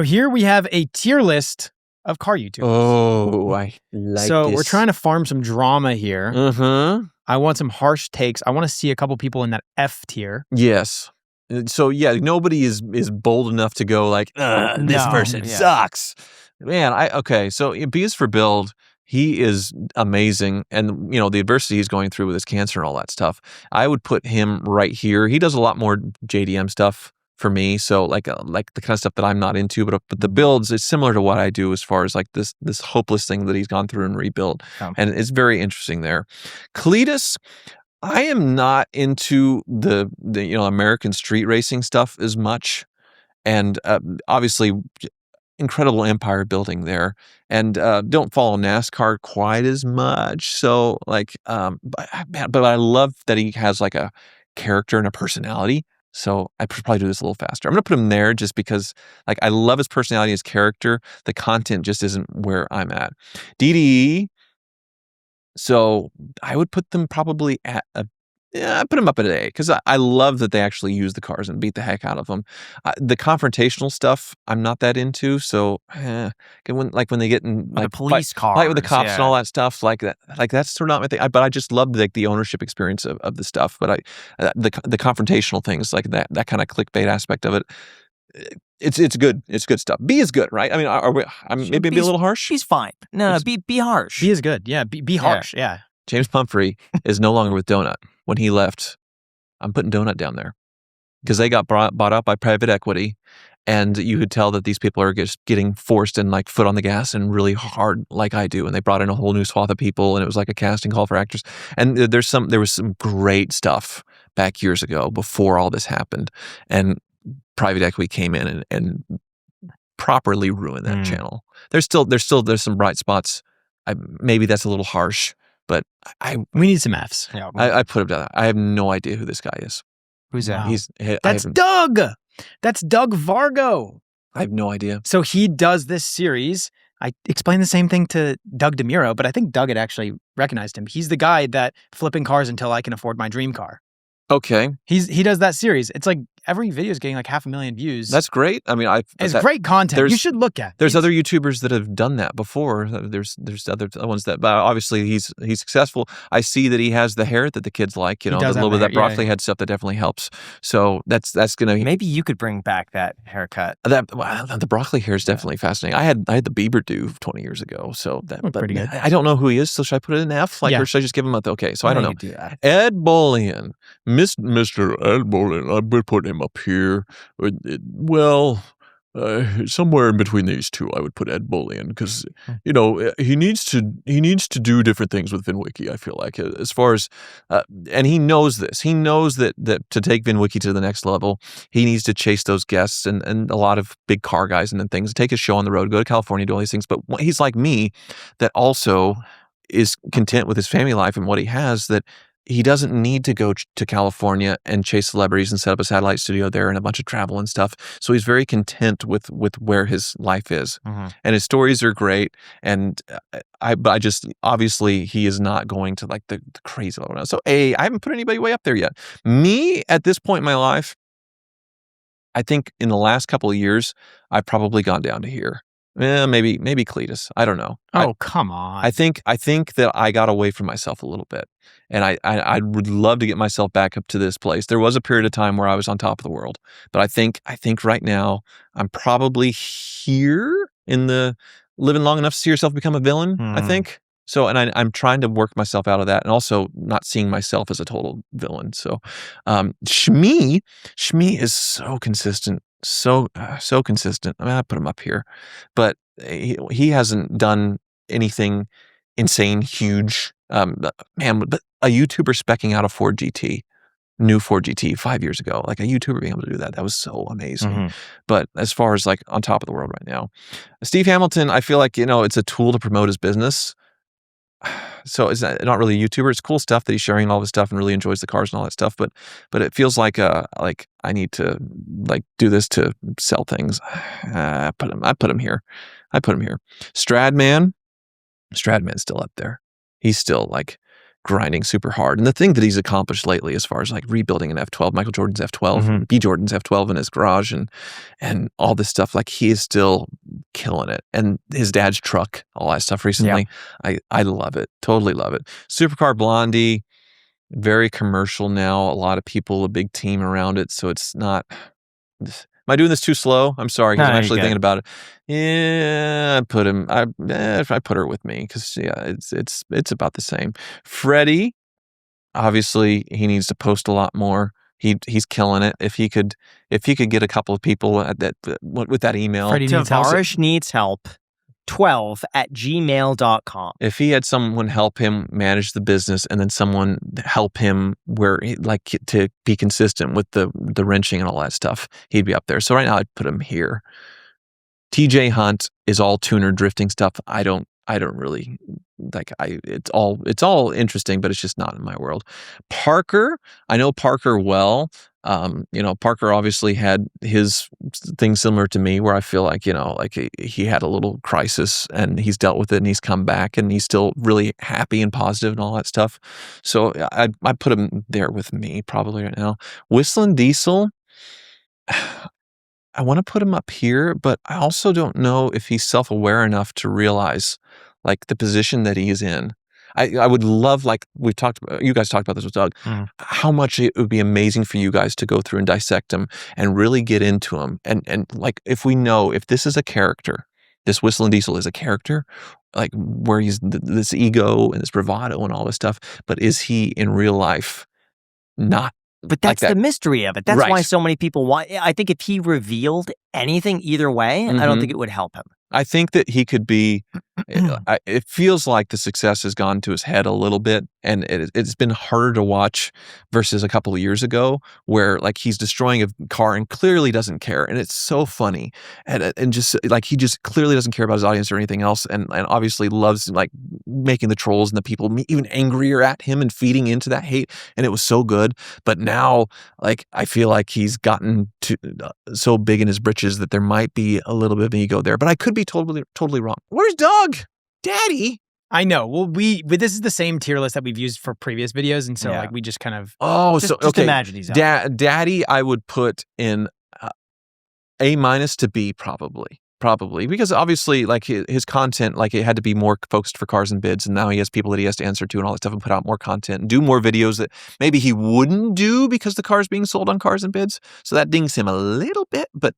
So here we have a tier list of car YouTubers. Oh, I like So this. we're trying to farm some drama here. Mm-hmm. I want some harsh takes. I want to see a couple people in that F tier. Yes. So yeah, nobody is bold enough to go like, this person sucks. Man, okay. So B is for Build. He is amazing, and the adversity he's going through with his cancer and all that stuff. I would put him right here. He does a lot more JDM stuff for me, so like the kind of stuff that I'm not into. But the builds is similar to what I do as far as like this hopeless thing that he's gone through and rebuilt, and it's very interesting there. Cletus, I am not into the American street racing stuff as much, and obviously incredible empire building there, and don't follow NASCAR quite as much. So like, but I love that he has like a character and a personality. So I should probably do this a little faster. I'm gonna put him there just because like I love his personality, his character. The content just isn't where I'm at. DDE. So I would put them probably at I put them up at an A because I love that they actually use the cars and beat the heck out of them. The confrontational stuff I'm not that into. So when they get in like the police cars, fight with the cops and all that stuff like that's sort of not my thing. But I just love the ownership experience of the stuff. But the confrontational things like that kind of clickbait aspect of it. It's good. It's good stuff. B is good, right? I mean, are we? Maybe be a little harsh. She's fine. No, be harsh. B is good. Yeah, be harsh. Yeah. James Pumphrey is no longer with Donut. When he left, I'm putting Donut down there because they got bought up by private equity, and you could tell that these people are just getting forced and like foot on the gas and really hard like I do. And they brought in a whole new swath of people, and it was like a casting call for actors. And there was some great stuff back years ago before all this happened, and private equity came in and properly ruined that channel. There's some bright spots. Maybe that's a little harsh. But we need some Fs. Yeah, I put him down. I have no idea who this guy is. Who's that? That's Doug. That's Doug Vargo. I have no idea. So he does this series. I explained the same thing to Doug DeMuro, but I think Doug had actually recognized him. He's the guy that flipping cars until I can afford my dream car. Okay. He does that series. It's like every video is getting like 500,000 views. That's great. I mean, it's great content. You should look at. There's other YouTubers that have done that before. There's other ones that, but obviously he's successful. I see that he has the hair that the kids like. A little bit of that broccoli head stuff that definitely helps. So that's gonna. Maybe you could bring back that haircut. The broccoli hair is definitely fascinating. I had the Bieber do 20 years ago. So that pretty good. I don't know who he is. So should I put it in F? Or should I just give him a okay? So I don't know. Do that. Ed Bullion. Mr. Ed Bullion, I would put him up here. Somewhere in between these two, I would put Ed Bullion because he needs to do different things with VinWiki. I feel like as far as and he knows this. He knows that to take VinWiki to the next level, he needs to chase those guests and a lot of big car guys and then things. Take his show on the road, go to California, do all these things. But he's like me, that also is content with his family life and what he has. That he doesn't need to go to California and chase celebrities and set up a satellite studio there and a bunch of travel and stuff. So he's very content with where his life is. And his stories are great. And I just, obviously he is not going to like the crazy level now. So I haven't put anybody way up there yet. Me, at this point in my life, I think in the last couple of years, I've probably gone down to here. Maybe Cletus. I don't know. Oh, come on. I think that I got away from myself a little bit, and I would love to get myself back up to this place. There was a period of time where I was on top of the world, but I think right now I'm probably here in the living long enough to see yourself become a villain. I think so, and I'm trying to work myself out of that, and also not seeing myself as a total villain. So, Shmee is so consistent. So consistent. I mean, I put him up here, but he hasn't done anything insane, huge. But a YouTuber speccing out a Ford GT, new Ford GT 5 years ago, like a YouTuber being able to do that was so amazing. But as far as like on top of the world right now, Steve Hamilton, I feel like it's a tool to promote his business. So it's not really a YouTuber. It's cool stuff that he's sharing all this stuff and really enjoys the cars and all that stuff. But it feels like I need to like do this to sell things. I put him here. Stradman's still up there. He's still like grinding super hard. And the thing that he's accomplished lately, as far as like rebuilding an F12, Michael Jordan's F12, B. Jordan's F12 in his garage, and all this stuff, like he is still killing it. And his dad's truck, all that stuff recently, I love it, totally love it. Supercar Blondie, very commercial now. A lot of people, a big team around it, so it's not. Am I doing this too slow? I'm sorry, because I'm actually thinking about it. Yeah, I put him. I put her with me because it's about the same. Freddie, obviously, he needs to post a lot more. He's killing it. If he could get a couple of people at that with that email. Freddie needs help. 12@gmail.com. If he had someone help him manage the business and then someone help him to be consistent with the wrenching and all that stuff, he'd be up there. So right now I'd put him here. TJ Hunt is all tuner drifting stuff. I don't really like. It's all interesting, but it's just not in my world. Parker, I know Parker well. Parker obviously had his thing similar to me, where I feel like he had a little crisis and he's dealt with it and he's come back and he's still really happy and positive and all that stuff. So I put him there with me probably right now. Whistling Diesel, I want to put him up here, but I also don't know if he's self-aware enough to realize like the position that he is in. I would love, like you guys talked about this with Doug, how much it would be amazing for you guys to go through and dissect him and really get into him. And like, if we know if this is a character, this Whistling Diesel is a character, like where he's this ego and this bravado and all this stuff, but is he in real life not? But that's the mystery of it. That's why so many people want. I think if he revealed anything either way, I don't think it would help him. I think that he could be. It feels like the success has gone to his head a little bit, and it's been harder to watch versus a couple of years ago, where like he's destroying a car and clearly doesn't care, and it's so funny, and just like he just clearly doesn't care about his audience or anything else, and obviously loves like making the trolls and the people even angrier at him and feeding into that hate, and it was so good. But now, like I feel like he's gotten to so big in his britches that there might be a little bit of ego there, but I could be totally wrong. Where's Doug? Daddy? I know. Well, this is the same tier list that we've used for previous videos, and so like we just kind of just imagine he's out. Daddy, I would put in A- to B probably because obviously like his content, like it had to be more focused for cars and bids, and now he has people that he has to answer to and all that stuff and put out more content and do more videos that maybe he wouldn't do because the car's being sold on cars and bids. So that dings him a little bit, but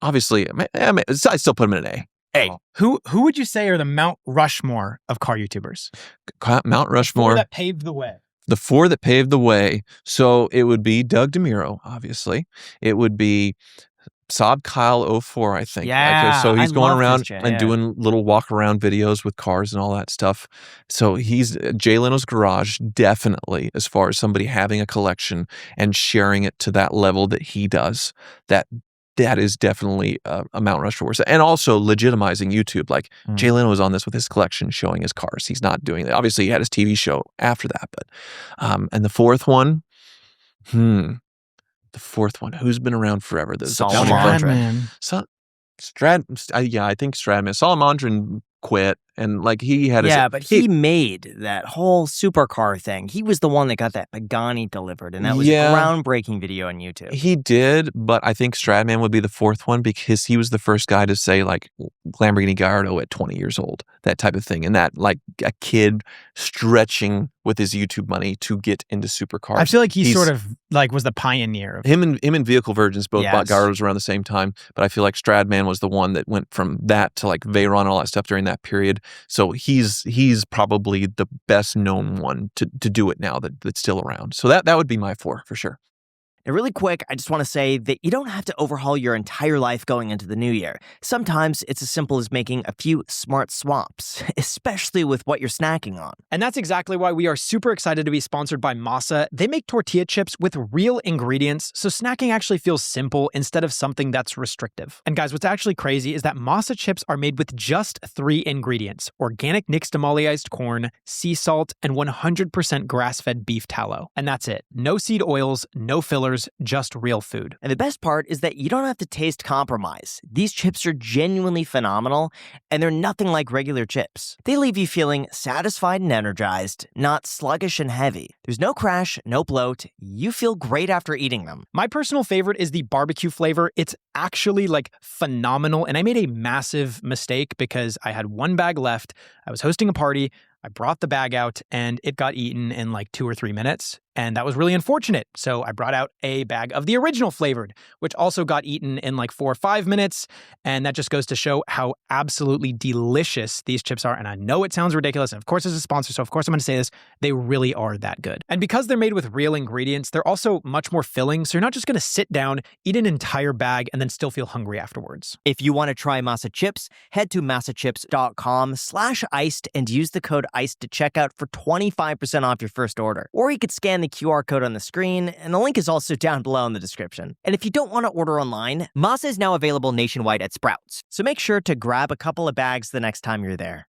obviously I still put him in an A. Hey, who would you say are the Mount Rushmore of car YouTubers? Mount Rushmore. The four that paved the way. The four that paved the way. So it would be Doug DeMuro, obviously. It would be Saab Kyle 04, I think. Yeah. So he's going around and doing little walk around videos with cars and all that stuff. So he's Jay Leno's Garage, definitely, as far as somebody having a collection and sharing it to that level that he does. That is definitely a Mount Rushmore. And also legitimizing YouTube. Like Jay Leno was on this with his collection showing his cars. He's not doing that. Obviously, he had his TV show after that. But and the fourth one, who's been around forever? Salamandra. I think Stradman. Salamandra quit, and like he had he made that whole supercar thing. He was the one that got that Pagani delivered, and that was a groundbreaking video on YouTube. He did, but I think Stradman would be the fourth one because he was the first guy to say like Lamborghini Gallardo at 20 years old, that type of thing, and that like a kid stretching with his YouTube money to get into supercars. I feel like he sort of like was the pioneer of him and Vehicle Virgins both bought Gallardos around the same time, but I feel like Stradman was the one that went from that to like Veyron and all that stuff during that period. So he's probably the best known one to do it now that's still around. So that would be my four for sure. Now, really quick, I just want to say that you don't have to overhaul your entire life going into the new year. Sometimes it's as simple as making a few smart swaps, especially with what you're snacking on. And that's exactly why we are super excited to be sponsored by Masa. They make tortilla chips with real ingredients, so snacking actually feels simple instead of something that's restrictive. And guys, what's actually crazy is that Masa chips are made with just 3 ingredients: organic nixtamalized corn, sea salt, and 100% grass-fed beef tallow. And that's it. No seed oils, no fillers, fillers, just real food. And the best part is that you don't have to taste compromise. These chips are genuinely phenomenal, and they're nothing like regular chips. They leave you feeling satisfied and energized, not sluggish and heavy. There's no crash, no bloat. You feel great after eating them. My personal favorite is the barbecue flavor. It's actually phenomenal, and I made a massive mistake because I had one bag left. I was hosting a party. I brought the bag out and it got eaten in 2 or 3 minutes. And that was really unfortunate. So I brought out a bag of the original flavored, which also got eaten in 4 or 5 minutes. And that just goes to show how absolutely delicious these chips are. And I know it sounds ridiculous. And of course, as a sponsor, so of course I'm going to say this, they really are that good. And because they're made with real ingredients, they're also much more filling. So you're not just going to sit down, eat an entire bag, and then still feel hungry afterwards. If you want to try Masa Chips, head to masachips.com/iced and use the code ICED to checkout for 25% off your first order. Or you could scan the QR code on the screen, and the link is also down below in the description. And if you don't want to order online, Masa is now available nationwide at Sprouts. So make sure to grab a couple of bags the next time you're there.